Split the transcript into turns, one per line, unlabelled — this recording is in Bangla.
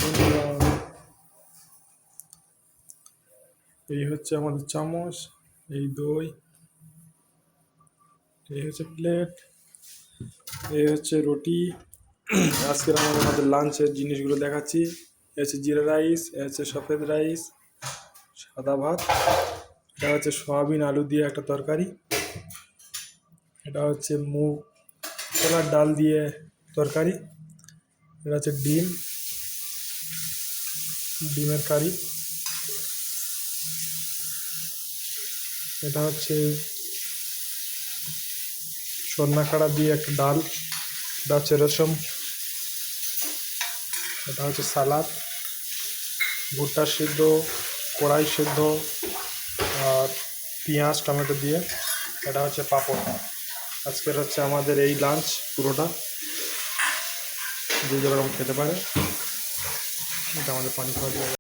বন্ধুরা, এই হচ্ছে আমাদের চামচ, এই দই, এই হচ্ছে প্লেট, এই হচ্ছে রুটি। আজকের আমাদের লাঞ্চের জিনিসগুলো দেখাচ্ছি। এ হচ্ছে জিরা রাইস, এ হচ্ছে সফেদ রাইস, সাদা ভাত, এটা হচ্ছে সয়াবিন আলু দিয়ে একটা তরকারি, এটা হচ্ছে মুগ ছোলার ডাল দিয়ে তরকারি, এটা হচ্ছে ডিমের কারি, এটা হচ্ছে সন্না কাড়া দিয়ে একটা ডাল, এটা হচ্ছে রসম, এটা হচ্ছে সালাদ, ভুট্টা সিদ্ধ, কড়াই সিদ্ধ আর পেঁয়াজ টমেটো দিয়ে, এটা হচ্ছে পাঁপড়। আজকের হচ্ছে আমাদের এই লাঞ্চ পুরোটা, যে যেরকম খেতে পারে। এটা আমাদের পানি খাওয়া